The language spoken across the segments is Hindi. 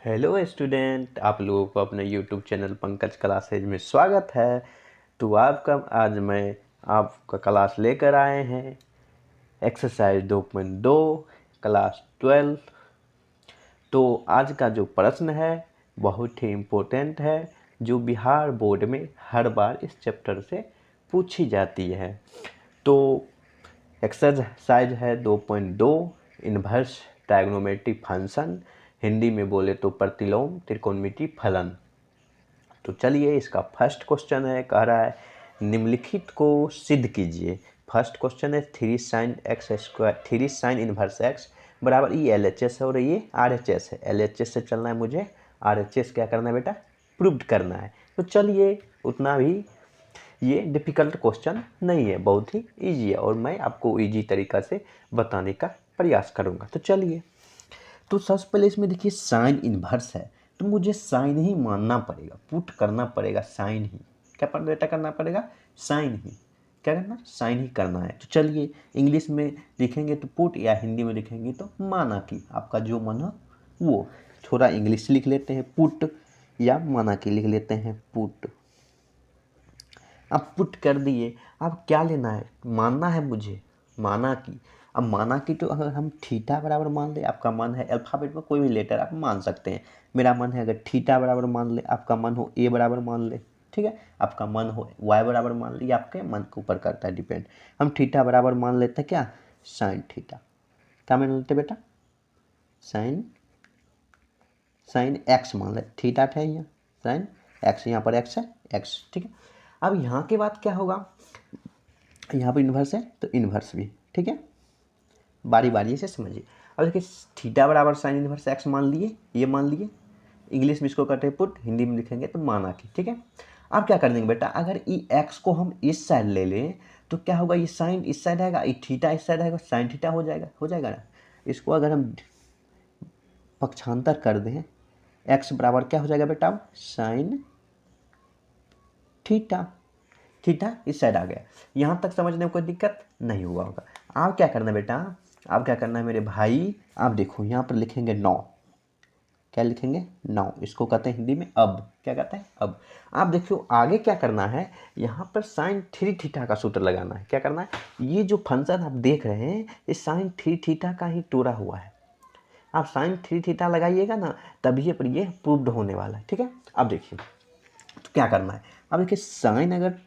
हेलो स्टूडेंट, आप लोगों को अपने यूट्यूब चैनल पंकज क्लासेज में स्वागत है। तो आपका आज मैं आपका क्लास लेकर आए हैं एक्सरसाइज 2.2 क्लास 12। तो आज का जो प्रश्न है बहुत ही इम्पोर्टेंट है, जो बिहार बोर्ड में हर बार इस चैप्टर से पूछी जाती है। तो एक्सरसाइज है 2.2 इन्वर्स ट्रायगोनोमेट्रिक फंक्शन, हिंदी में बोले तो प्रतिलोम त्रिकोणमिति फलन। तो चलिए, इसका फर्स्ट क्वेश्चन है, कह रहा है निम्नलिखित को सिद्ध कीजिए। फर्स्ट क्वेश्चन है 3 sin इनवर्स एक्स बराबर ई एल एच एस है और ये आर एच एस है। एल एच एस से चलना है मुझे, आर एच एस क्या करना है बेटा, प्रूव करना है। तो चलिए, उतना भी ये डिफ़िकल्ट क्वेश्चन नहीं है, बहुत ही इजी है और मैं आपको इजी तरीका से बताने का प्रयास करूँगा। तो चलिए, तो सबसे पहले इसमें देखिए साइन इन्वर्स है, तो मुझे साइन ही मानना पड़ेगा, पुट करना पड़ेगा साइन ही। क्या बेटा करना पड़ेगा, साइन ही। क्या करना, साइन ही करना है। तो चलिए, इंग्लिश में लिखेंगे तो पुट, या हिंदी में लिखेंगे तो माना कि, आपका जो मन हो वो। थोड़ा इंग्लिश लिख लेते हैं, पुट, या माना कि लिख लेते हैं पुट। अब पुट कर दिए, अब क्या लेना है, मानना है मुझे, माना कि। अब माना कि तो अगर हम थीटा बराबर मान ले, आपका मन है अल्फ़ाबेट में कोई भी लेटर आप मान सकते हैं। मेरा मन है अगर थीटा बराबर मान ले, आपका मन हो ए बराबर मान ले, ठीक है। आपका मन हो वाई बराबर मान ले, आपके मन के ऊपर करता है डिपेंड। हम थीटा बराबर मान लेते हैं क्या, साइन थीटा। क्या मान लेते बेटा, साइन साइन एक्स मान ले, थीटा था यहाँ, साइन एक्स, यहाँ पर एक्स है, एक्स, ठीक है। अब यहाँ के बाद क्या होगा, यहाँ पर इन्वर्स है तो इन्वर्स भी, ठीक है। बारी बारी से समझिए। अब देखिए, थीटा बराबर साइन इन्वर्स एक्स मान लिए, ये मान लिए। इंग्लिश में इसको कहते हैं पुट, हिंदी में लिखेंगे तो माना कि, ठीक है। अब क्या कर देंगे बेटा, अगर ई एक्स को हम इस साइड ले लें तो क्या होगा, ये साइन इस साइड आएगा, ये थीटा इस साइड आएगा, साइन थीटा हो जाएगा ना। इसको अगर हम पक्षांतर कर दें, एक्स बराबर क्या हो जाएगा बेटा, अब साइन थीटा। थीटा इस साइड आ गया। यहाँ तक समझने में कोई दिक्कत नहीं हुआ होगा। आप क्या करना है बेटा, आप क्या करना है मेरे भाई, आप देखो यहाँ पर लिखेंगे 9। क्या लिखेंगे, 9। इसको कहते हैं हिंदी में अब। क्या कहते हैं, अब। आप देखियो आगे क्या करना है, यहाँ पर साइन 3 थीटा का सूत्र लगाना है। क्या करना है, ये जो फंक्शन आप देख रहे हैं ये साइन 3 थीटा का ही टोरा हुआ है। आप साइन 3 थीटा लगाइएगा ना, तभी पर ये प्रूव्ड होने वाला है, ठीक है। अब देखिए, तो क्या करना है, अब देखिए साइन अगर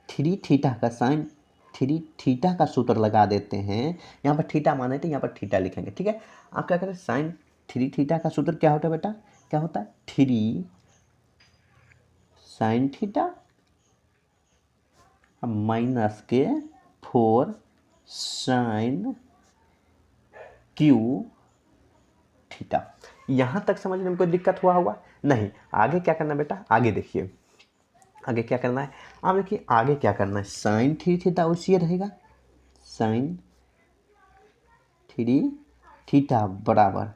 3 थीटा का, साइन 3 थीटा का सूत्र लगा देते हैं, यहाँ पर थीटा माने थे, यहाँ पर थीटा लिखेंगे, ठीक है। आप क्या करें, साइन 3 थीटा का सूत्र क्या होता है बेटा, क्या होता है, 3 साइन थीटा माइनस के 4 साइन क्यू थीटा। यहाँ तक समझने में कोई दिक्कत हुआ होगा नहीं। आगे क्या करना बेटा, आगे देखिए, आगे क्या करना है। अब देखिए आगे क्या करना है, साइन 3 थीटा उसी रहेगा, साइन 3 थीटा बराबर,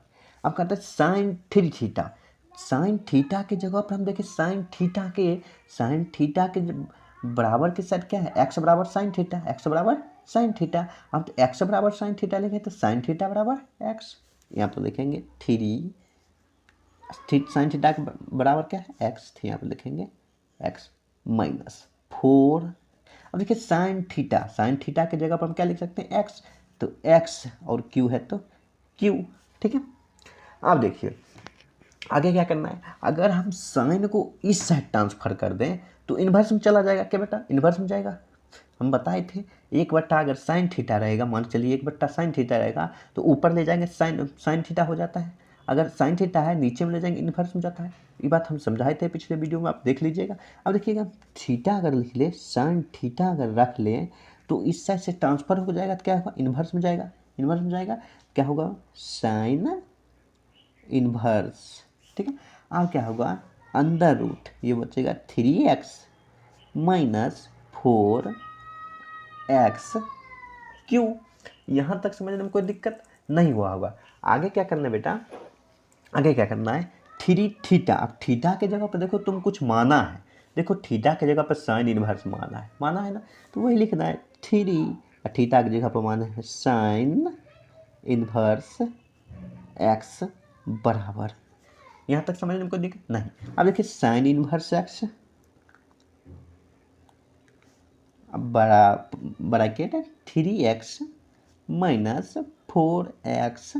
अब कहते हैं साइन 3 थीटा। साइन थीटा की जगह पर हम देखें साइन थीटा के बराबर के साथ क्या है, एक्स बराबर साइन थीटा, एक्स बराबर साइन थीटा। अब तो एक्स बराबर साइन थीटा लिखें तो साइन थीटा बराबर एक्स, यहाँ पर लिखेंगे 3 साइन थीटा के बराबर क्या है, एक्स, यहाँ पर लिखेंगे एक्स माइनस 4। अब देखिए साइन थीटा की जगह पर हम क्या लिख सकते हैं, एक्स, तो एक्स और क्यू है तो क्यू, ठीक है। अब देखिए आगे क्या करना है, अगर हम साइन को इस साइड ट्रांसफर कर दें तो इन्वर्स में चला जाएगा। क्या बेटा, इन्वर्स में जाएगा। हम बताए थे 1/, अगर साइन थीटा रहेगा, मान चलिए 1/, साइन थीटा रहेगा तो ऊपर ले जाएंगे साइन थीटा हो जाता है। अगर साइन थीटा है नीचे में ले जाएंगे इन्वर्स में जाता है। ये बात हम समझाए थे पिछले वीडियो में, आप देख लीजिएगा। अब देखिएगा, थीटा अगर लिख ले, साइन थीटा अगर रख लें तो इस साइड से ट्रांसफर हो जाएगा तो क्या होगा, इन्वर्स में जाएगा, इन्वर्स में जाएगा, क्या होगा, साइन इन्वर्स, ठीक है। अब क्या होगा, अंडर रूट, ये बचेगा 3x माइनस 4x क्यू। यहाँ तक समझने में कोई दिक्कत नहीं हुआ होगा। आगे क्या करना है बेटा, आगे क्या करना है, 3 थीटा। अब थीटा के जगह पर देखो तुम कुछ माना है, देखो थीटा के जगह पर साइन इन्वर्स माना है ना, तो वही लिखना है 3, थीटा की जगह पर माना है साइन इन्वर्स एक्स बराबर, यहाँ तक समझने में कोई दिक्कत नहीं। अब देखिए sine inverse x bracket 3x minus 4x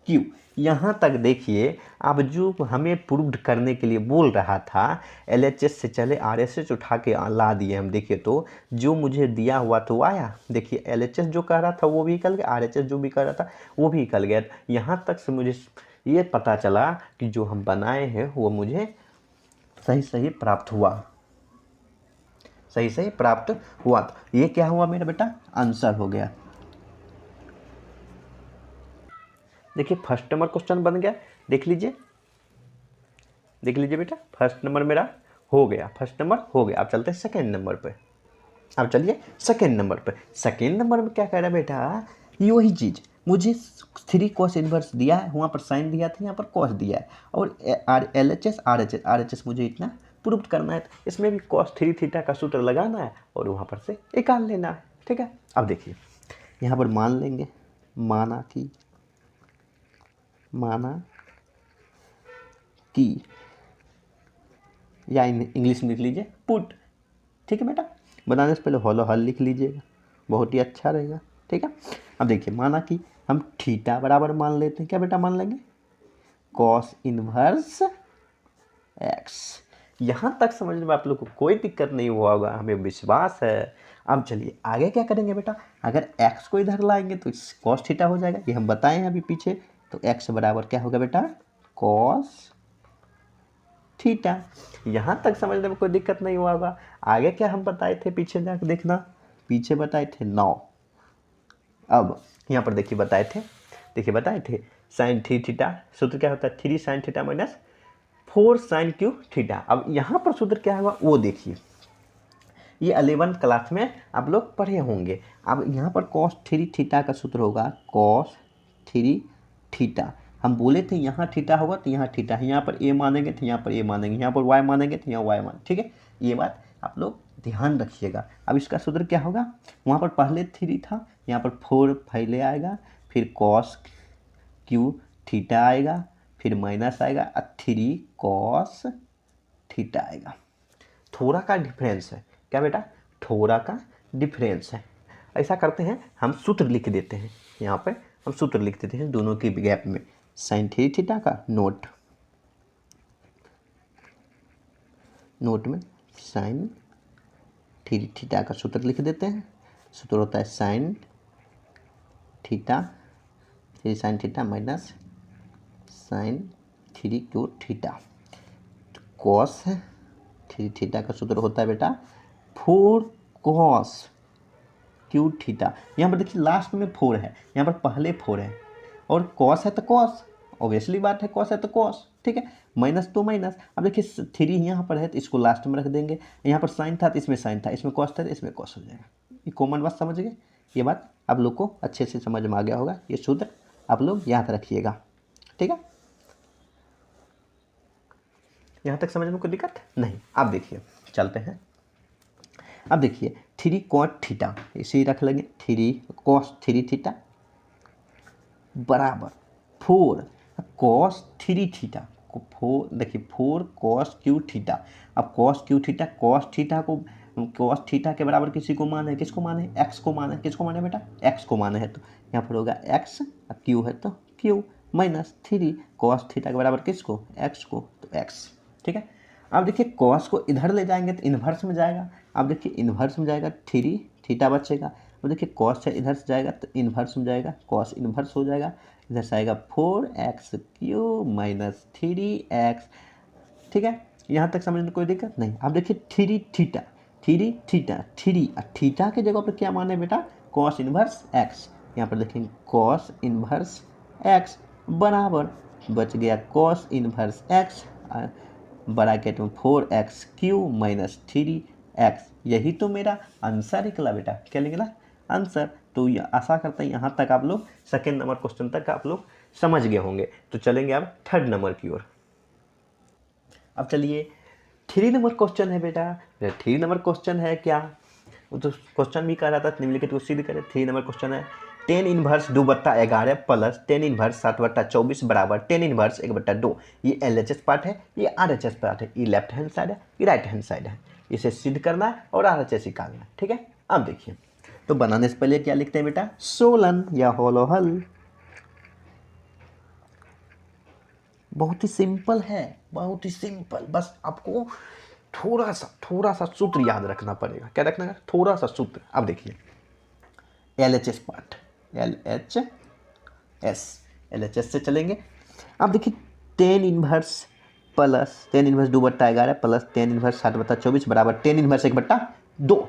Q. यहाँ तक देखिए, अब जो हमें प्रूव्ड करने के लिए बोल रहा था, LHS से चले RHS उठा के ला दिए हम। देखिए तो जो मुझे दिया हुआ तो आया, देखिए LHS जो कह रहा था वो भी निकल गया, RHS जो भी कह रहा था वो भी निकल गया। यहाँ तक से मुझे ये पता चला कि जो हम बनाए हैं वो मुझे सही सही प्राप्त हुआ, सही सही प्राप्त हुआ। तो ये क्या हुआ मेरा बेटा, आंसर हो गया। देखिए फर्स्ट नंबर क्वेश्चन बन गया, देख लीजिए, देख लीजिए बेटा, फर्स्ट नंबर मेरा हो गया, फर्स्ट नंबर हो गया। अब चलते हैं सेकेंड नंबर पे। अब चलिए सेकेंड नंबर पे। सेकेंड नंबर में क्या कह रहा है बेटा, ये वही चीज़, मुझे 3 cos इनवर्स दिया है, वहाँ पर साइन दिया था, यहाँ पर cos दिया है, और LHS RHS मुझे इतना प्रूव करना है। तो इसमें भी cos 3 थीटा का सूत्र लगाना है और वहाँ पर से निकाल लेना है, ठीक है। अब देखिए यहाँ पर मान लेंगे, माना कि या इंग्लिश में लिख लीजिए पुट, ठीक है बेटा। बनाने से पहले हॉलो हल लिख लीजिएगा, बहुत ही अच्छा रहेगा, ठीक है। अब देखिए माना कि हम थीटा बराबर मान लेते हैं, क्या बेटा मान लेंगे, कॉस इनवर्स एक्स। यहाँ तक समझने में आप लोग को कोई दिक्कत नहीं हुआ होगा, हमें विश्वास है। अब चलिए आगे क्या करेंगे बेटा, अगर x को इधर लाएंगे तो कॉस थीटा हो जाएगा, ये हम बताएं अभी पीछे। तो x बराबर क्या होगा बेटा, कॉस थीटा। यहाँ तक समझने में कोई दिक्कत नहीं हुआ होगा। आगे क्या हम बताए थे, पीछे जाकर देखना, पीछे बताए थे 9। अब यहाँ पर देखिए बताए थे, देखिए बताए थे साइन 3 थीटा, सूत्र क्या होता है 3 sine theta minus 4 sine cube theta. अब यहाँ पर सूत्र क्या होगा वो देखिए, ये 11th क्लास में आप लोग पढ़े होंगे। अब यहाँ पर cos 3 थीटा का सूत्र होगा cos 3 थीटा। हम बोले थे यहाँ थीटा होगा तो यहाँ थीटा है, यहाँ पर a मानेंगे तो यहाँ पर a मानेंगे, यहाँ पर y मानेंगे तो यहाँ y मानेंगे, ठीक है। ये बात आप लोग ध्यान रखिएगा। अब इसका सूत्र क्या होगा, वहाँ पर पहले 3 था, यहाँ पर 4 पहले आएगा, फिर cos क्यू थीटा आएगा, फिर माइनस आएगा 3 cos थीटा आएगा। थोड़ा का डिफरेंस है, क्या बेटा, थोड़ा का डिफरेंस है। ऐसा करते हैं हम सूत्र लिख देते हैं, यहाँ पे हम सूत्र लिख देते हैं दोनों के गैप में। साइन 3 थीटा का नोट में साइन 3 थीटा का सूत्र लिख देते हैं। सूत्र होता है sine theta 3 sine theta minus sine 3 cube theta. Cos 3 theta का सूत्र होता है बेटा 4 cos क्यू थीटा। यहाँ पर देखिए लास्ट में 4 है, यहाँ पर पहले 4 है, और cos है तो cos, ऑब्वियसली बात है, cos है तो cos, ठीक है। माइनस तो माइनस। अब देखिए 3 यहाँ पर है तो इसको लास्ट में रख देंगे, यहाँ पर साइन था तो इसमें साइन था, इसमें cos था तो इसमें cos हो जाएगा। ये कॉमन बात समझ गए, ये बात आप लोग को अच्छे से समझ में आ गया होगा। ये सूत्र आप लोग याद रखिएगा, ठीक है। यहाँ तक समझ में कोई दिक्कत नहीं। अब देखिए चलते हैं, अब देखिए 3 cos थीटा, इसे रख लेंगे 3 cos 3 थीटा बराबर 4 cos 3 थीटा, 4 देखिए 4 cos क्यू थीटा। अब cos Q theta, cos theta के बराबर किसी को मान है, किसको मान है, x को मान है, किसको मान है बेटा, x को मान है। तो यहाँ पर होगा x, अब q है तो q माइनस 3 cos थीटा के बराबर किसको, x को, तो x, ठीक है। अब देखिए cos को इधर ले जाएंगे तो इन्वर्स में जाएगा। अब देखिए इन्वर्स में जाएगा 3 थीटा बचेगा। अब देखिए cos से इधर से जाएगा तो इन्वर्स में जाएगा, cos इन्वर्स हो जाएगा, इधर से आएगा 4x क्यू माइनस 3x, ठीक है। यहाँ तक समझने में कोई दिक्कत नहीं। अब देखिए 3 थीटा 3 थीटा के जगह पर क्या माने बेटा, cos इन्वर्स x। यहाँ पर देखेंगे cos इन्वर्स x बराबर बच गया cos इन्वर्स x ब्रैकेट में 4x क्यू माइनस 3x। यही तो मेरा आंसर निकला बेटा, क्या निकला आंसर। तो ये आशा करता है यहाँ तक आप लोग सेकेंड नंबर क्वेश्चन तक आप लोग समझ गए होंगे। तो चलेंगे अब थर्ड नंबर की ओर। अब चलिए 3 नंबर क्वेश्चन है बेटा। 3 नंबर क्वेश्चन है क्या, वो तो क्वेश्चन भी कह रहा था निम्नलिखित को सिद्ध करे, 3 नंबर क्वेश्चन है tan inverse 2/11 plus tan inverse 7/24 बराबर टेन इनवर्स 1/2। ये LHS पार्ट है, ये RHS पार्ट है, ये लेफ्ट हैंड साइड है, ये राइट हैंड साइड है। इसे सिद्ध करना है और RHS निकालना है। ठीक है, अब देखिए तो बनाने से पहले क्या लिखते हैं बेटा, सोलन या होलो हल। बहुत ही सिंपल है, बहुत ही सिंपल। बस आपको थोड़ा सा सूत्र याद रखना पड़ेगा। क्या रखना है? थोड़ा सा सूत्र। अब देखिए LHS पार्ट, LHS से चलेंगे। अब देखिए tan inverse plus tan inverse 2/11 plus tan inverse 7/24 बराबर टेन इनवर्स 1/2।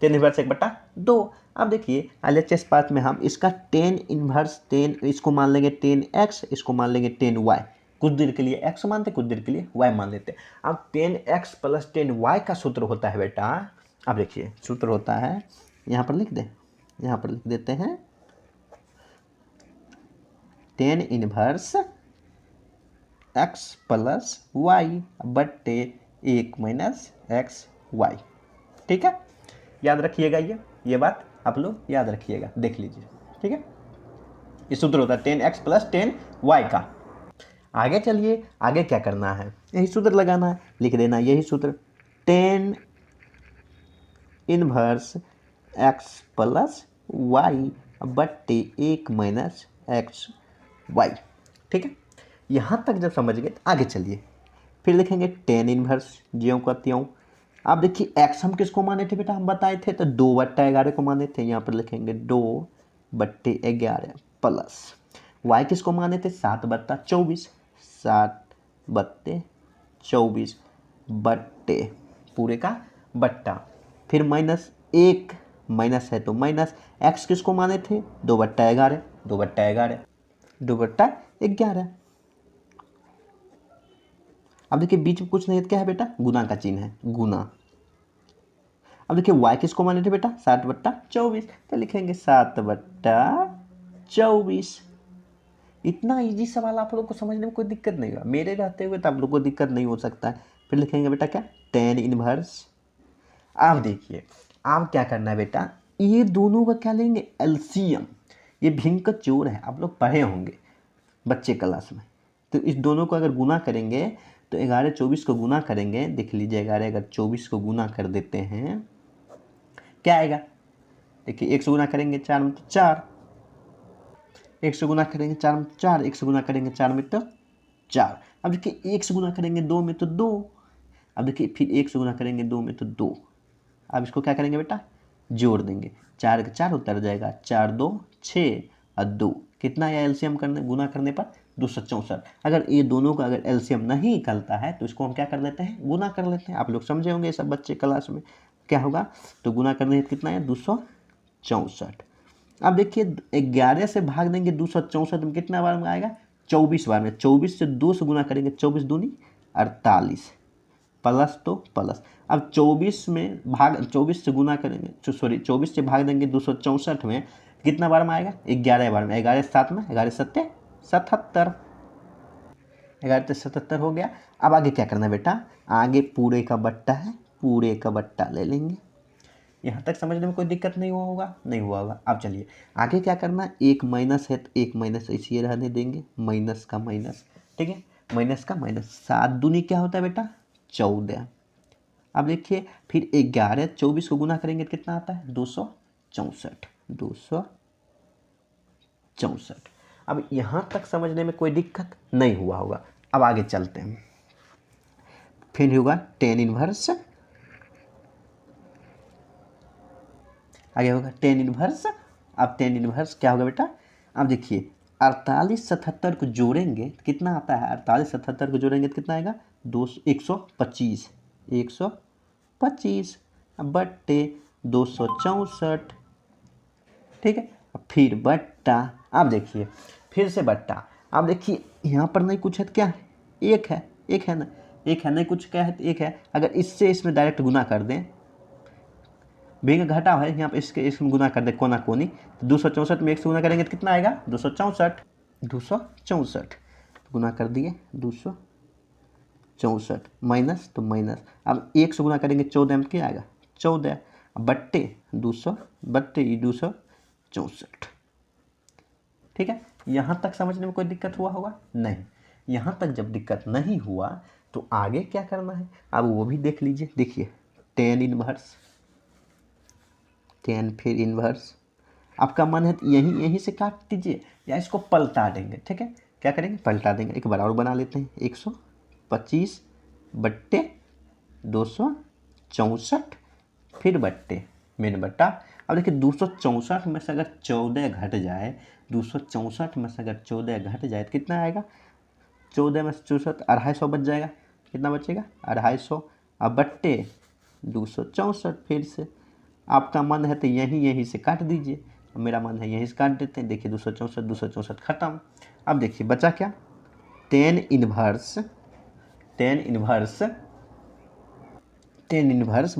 Tan inverse 1/2। अब देखिए LHS पार्ट में हम इसका टेन इनवर्स इसको मान लेंगे 10x, इसको मान लेंगे 10y। कुछ देर के लिए x मानते, कुछ देर के लिए y मान लेते। अब 10x प्लस 10y का सूत्र होता है बेटा, अब देखिए सूत्र होता है, यहाँ पर लिख दें, यहाँ पर लिख देते हैं, tan inverse x plus y बट्टे 1 माइनस एक्स वाई। ठीक है, याद रखिएगा, ये बात आप लोग याद रखिएगा, देख लीजिए। ठीक है, ये सूत्र होता है 10x प्लस 10y का। आगे चलिए, आगे क्या करना है, यही सूत्र लगाना है, लिख देना यही सूत्र, tan inverse x plus y बट्टे 1 माइनस एक्स वाई। ठीक है, यहाँ तक जब समझ गए तो आगे चलिए, फिर लिखेंगे टेन इनवर्स ज्यों का त्यों। अब देखिए x हम किसको माने थे बेटा, हम बताए थे तो 2/11 को माने थे, यहाँ पर लिखेंगे 2/11 प्लस y किसको माने थे 7/24, 7/24 बट्टे पूरे का बट्टा, फिर माइनस 1 माइनस है तो माइनस, x किसको माने थे 2/11, 2/11। अब देखिए बीच में कुछ नहीं है, क्या है बेटा, गुना का चिन्ह है, गुना। अब देखिए y किसको माने थे बेटा 7/24, तो लिखेंगे 7/24। इतना इजी सवाल आप लोग को समझने में कोई दिक्कत नहीं होगा, मेरे रहते हुए तो आप लोग को दिक्कत नहीं हो सकता है। फिर लिखेंगे बेटा क्या, टेन इनवर्स। अब देखिए अब क्या करना है बेटा, ये दोनों का क्या लेंगे, एलसीएम। ये भिन्न का जोड़ है, आप लोग पढ़े होंगे बच्चे क्लास में। तो इस दोनों को अगर गुना करेंगे तो 11-24 को गुना करेंगे, देख लीजिए 11 अगर 24 को गुना कर देते हैं क्या आएगा, देखिए 1 से गुना करेंगे 4 में तो 4, 1 से गुना करेंगे 4 में तो 4, 1 से गुना करेंगे 4 में तो 4। अब देखिए 1 से गुना करेंगे 2 में तो 2, अब देखिए फिर 1 से गुना करेंगे 2 में तो 2। अब इसको क्या करेंगे बेटा, जोड़ देंगे, 4 का 4 उतर जाएगा, 4 2 6 और 2 कितना है एलसीएम करने गुना करने पर 264। अगर ये दोनों का अगर एलसीएम नहीं निकलता है तो इसको हम क्या कर लेते हैं, गुना कर लेते हैं। आप लोग समझे होंगे सब बच्चे क्लास में क्या होगा, तो गुना करने से कितना है 264। अब देखिए 11 से भाग देंगे 264 में कितना बार में आएगा, 24 बार में। 24 से 2 से गुना करेंगे, 24 दूनी 48 प्लस तो प्लस। अब 24 में भाग 24 से गुना करेंगे, सॉरी 24 से भाग देंगे 264 में कितना बार में आएगा, 11 बार में। 11 7 में 11 7 77, 11 77 हो गया। अब आगे क्या करना है बेटा, आगे पूरे का बट्टा है, पूरे का बट्टा ले लेंगे। यहाँ तक समझने में कोई दिक्कत नहीं हुआ होगा, नहीं हुआ होगा। अब चलिए आगे क्या करना है, एक माइनस है तो एक माइनस ऐसे रहने देंगे, माइनस का माइनस। ठीक है, माइनस का माइनस, 7 दूनी क्या होता है बेटा 14। अब देखिए फिर 11 24 को गुना करेंगे तो कितना आता है 264, 264। अब यहाँ तक समझने में कोई दिक्कत नहीं हुआ होगा। अब आगे चलते हैं, फिर होगा टेन इनवर्स, आगे होगा टेन इनवर्स। अब टेन इनवर्स क्या होगा बेटा, अब देखिए 48 77 को जोड़ेंगे तो कितना आता है, 48 77 को जोड़ेंगे तो कितना आएगा 125, 125 बट्टे 264। ठीक है, फिर बट्टा, अब देखिए फिर से बट्टा। अब देखिए यहाँ पर नहीं कुछ है तो क्या है, एक है, एक है ना, एक है, नहीं कुछ क्या है तो एक है। अगर इससे इसमें डायरेक्ट गुना कर दें, भिन्न घटा है यहाँ पर, इसके इसमें गुना कर दें कोना कोनी, तो 264 में 1 से गुना करेंगे तो कितना आएगा 264, 264 गुना कर दिए 264 माइनस तो माइनस। अब 1 से गुना करेंगे 14 में क्या आएगा 14 बट्टे 200 बट्टे 264। ठीक है, यहाँ तक समझने में कोई दिक्कत हुआ होगा नहीं। यहाँ तक जब दिक्कत नहीं हुआ तो आगे क्या करना है अब वो भी देख लीजिए। देखिए टेन इनवर्स, टेन फिर इनवर्स, आपका मन है तो यहीं से काट दीजिए या इसको पलटा देंगे। ठीक है, क्या करेंगे, पलटा देंगे। एक बार और बना लेते हैं, 125 बट्टे 264 फिर बट्टे मेन बट्टा। अब देखिए 264 में से अगर 14 घट जाए, 264 में से अगर 14 घट जाए तो कितना आएगा, 14 में से 64 250 बच जाएगा। कितना बचेगा, 250। अब बट्टे 264 फिर से। आपका मन है तो यहीं से काट दीजिए, मेरा मन है यहीं से काट देते हैं। देखिए 264 खत्म। अब देखिए बचा क्या, टेन इनवर्स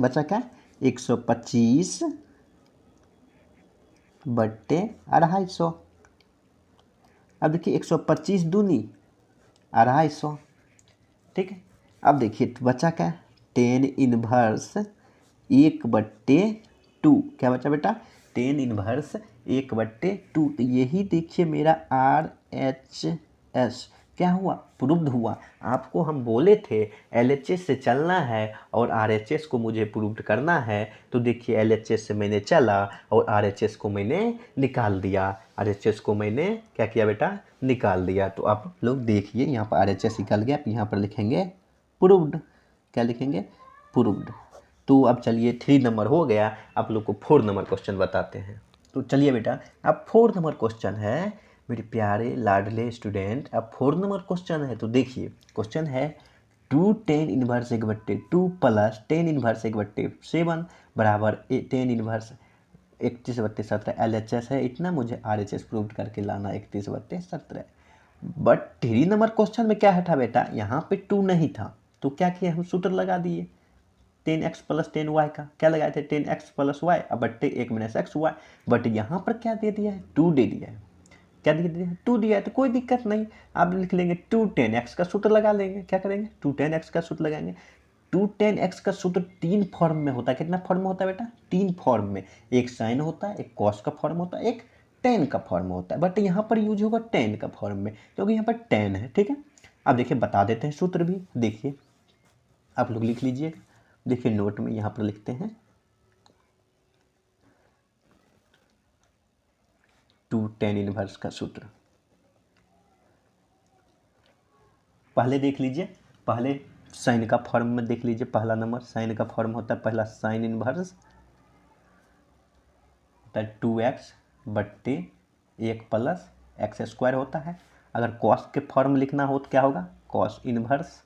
बचा क्या, 125 बट्टे 250। अब देखिए 125 दूनी 250। ठीक है, अब देखिए बचा क्या, टेन इनवर्स 1/2। क्या बचा बेटा, टेन इनवर्स 1/2। तो यही देखिए मेरा RHS क्या हुआ, प्रूव्ड हुआ। आपको हम बोले थे LHS से चलना है और RHS को मुझे प्रूव्ड करना है। तो देखिए LHS से मैंने चला और RHS को मैंने निकाल दिया। RHS को मैंने क्या किया बेटा, निकाल दिया। तो आप लोग देखिए यहाँ पर RHS निकल गया, यहाँ पर लिखेंगे प्रूव्ड। क्या लिखेंगे, प्रूव्ड। तो अब चलिए 3 नंबर हो गया, आप लोग को 4 नंबर क्वेश्चन बताते हैं। तो चलिए बेटा, अब 4 नंबर क्वेश्चन है मेरे प्यारे लाडले स्टूडेंट। अब 4 नंबर क्वेश्चन है, तो देखिए क्वेश्चन है 2 tan inverse 1/2 plus tan inverse 1/7 बराबर 10 इनवर्स 31/17। LHS है इतना, मुझे RHS प्रूव करके लाना 31/17। बट 3 नंबर क्वेश्चन में क्या है था बेटा, यहाँ पे 2 नहीं था तो क्या किया, हम सूत्र लगा दिए 10x + 10y का। क्या लगाए थे, 10x + y अब बट्टे 1 - xy। बट यहाँ पर क्या दे दिया है, 2 दे दिया है। क्या दे दिया है, 2 दिया है, तो कोई दिक्कत नहीं। आप लिख लेंगे 2 10x का सूत्र लगा लेंगे। क्या करेंगे, 2 10x का सूत्र लगाएंगे। 2 10x का सूत्र 3 फॉर्म में होता है। कितना फॉर्म में होता है बेटा, 3 फॉर्म में। एक साइन होता है, एक कॉस का फॉर्म होता है, एक टेन का फॉर्म होता है। बट यहाँ पर यूज होगा 10 का फॉर्म में, क्योंकि यहाँ पर 10 है। ठीक है, अब देखिए बता देते हैं सूत्र भी। देखिए आप लोग लिख लीजिए, देखिए नोट में यहाँ पर लिखते हैं 2 10 इनवर्स का सूत्र। पहले देख लीजिए, पहले साइन का फॉर्म में देख लीजिए। पहला नंबर साइन का फॉर्म होता है, पहला साइन इनवर्स होता है 2x बट्टे 1 + x² होता है। अगर कॉस के फॉर्म लिखना हो तो क्या होगा, कॉस इनवर्स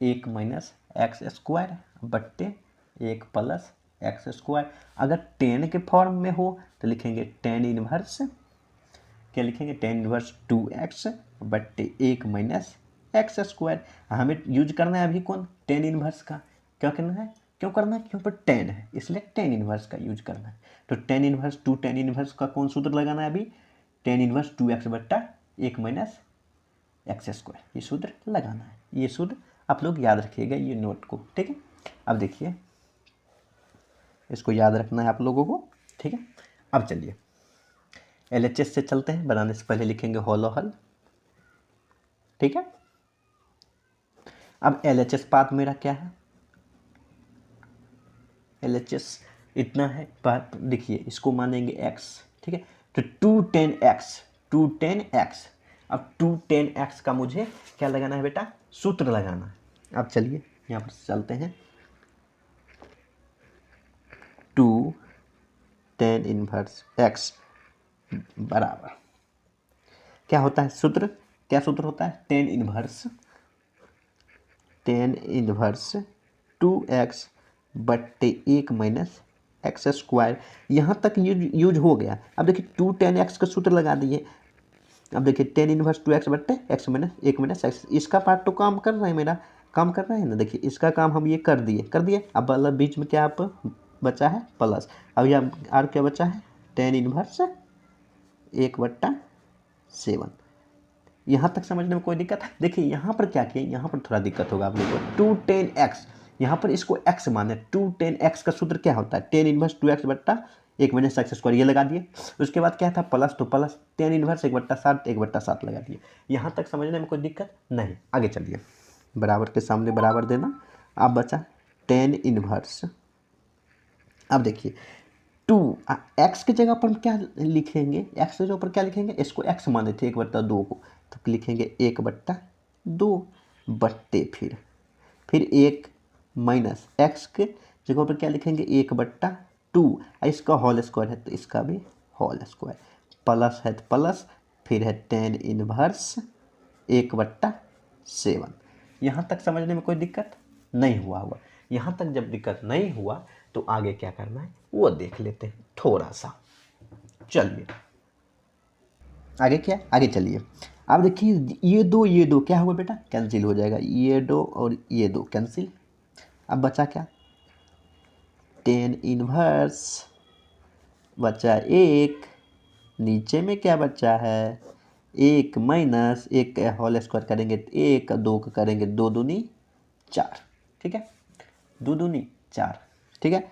1 - x² बट्टे 1 + x²। अगर टेन के फॉर्म में हो तो लिखेंगे टेन इनवर्स, क्या लिखेंगे, टेन इनवर्स 2x बट्टे 1 - x²। हमें यूज करना है अभी कौन, टेन इनवर्स का। क्या करना है, क्यों करना है, क्यों पर टेन है इसलिए टेन इनवर्स का यूज करना है। तो टेन इनवर्स 2 टेन इनवर्स का कौन सूत्र लगाना है अभी, टेन इनवर्स 2x बट्टा 1 - x², ये सूत्र लगाना है। ये सूत्र आप लोग याद रखिएगा, ये नोट को। ठीक है, अब देखिए इसको याद रखना है आप लोगों को। ठीक है, अब चलिए LHS से चलते हैं। बनाने से पहले लिखेंगे होलो हल। ठीक है, अब LHS पाथ मेरा क्या है, LHS इतना है पाथ। देखिए इसको मानेंगे x। ठीक है, तो 2 10x। अब 2 10x का मुझे क्या लगाना है बेटा, सूत्र लगाना है। अब चलिए यहाँ पर चलते हैं, 2 10 इनवर्स x बराबर क्या होता है सूत्र, क्या सूत्र होता है, 10 इनवर्स 2x बट्टे 1 - x²। यहाँ तक यूज हो गया। अब देखिए 2 10x का सूत्र लगा दिए। अब देखिए 10 इनवर्स 2x बट्टे 1 - x। इसका पार्ट तो काम कर रहा है, मेरा काम कर रहा है ना। देखिए इसका काम हम ये कर दिए। अब मतलब बीच में क्या आप बचा है, प्लस। अब यहाँ और क्या बचा है, 10 इनवर्स 1/7। यहाँ तक समझने में कोई दिक्कत है। देखिए यहाँ पर क्या किया, यहाँ पर थोड़ा दिक्कत होगा आप लोगों को। 2 10x, यहाँ पर इसको x माने। 2 10x का सूत्र क्या होता है, 10 इनवर्स 2x बट्टा 1 माइनस एक्स स्क्वायर ये लगा दिए। उसके बाद क्या था प्लस, तो प्लस टेन इनवर्स 1/7 1/7 लगा दिए। यहाँ तक समझने में कोई दिक्कत नहीं। आगे चलिए, बराबर के सामने बराबर देना। अब बचा टेन इनवर्स। अब देखिए 2 एक्स की जगह पर हम क्या लिखेंगे, एक्स की जगह पर क्या लिखेंगे, इसको एक्स माने थे 1/2 को, तो लिखेंगे 1/2 बट्टे फिर 1 माइनस एक्स के जगह पर क्या लिखेंगे 1/2, इसका होल स्क्वायर है तो इसका भी होल स्क्वायर, प्लस है तो प्लस, फिर है टेन इनवर्स 1/7। यहाँ तक समझने में कोई दिक्कत नहीं हुआ। यहाँ तक जब दिक्कत नहीं हुआ तो आगे क्या करना है वो देख लेते हैं थोड़ा सा। चलिए आगे चलिए। अब देखिए ये दो क्या हुआ बेटा, कैंसिल हो जाएगा, ये दो और ये दो कैंसिल। अब बचा क्या, टेन इनवर्स बचा 1, नीचे में क्या बचा है 1 माइनस 1 का होल स्क्वायर करेंगे 1, 2 का करेंगे 2 दूनी 4, ठीक है, 2 दूनी 4, ठीक है।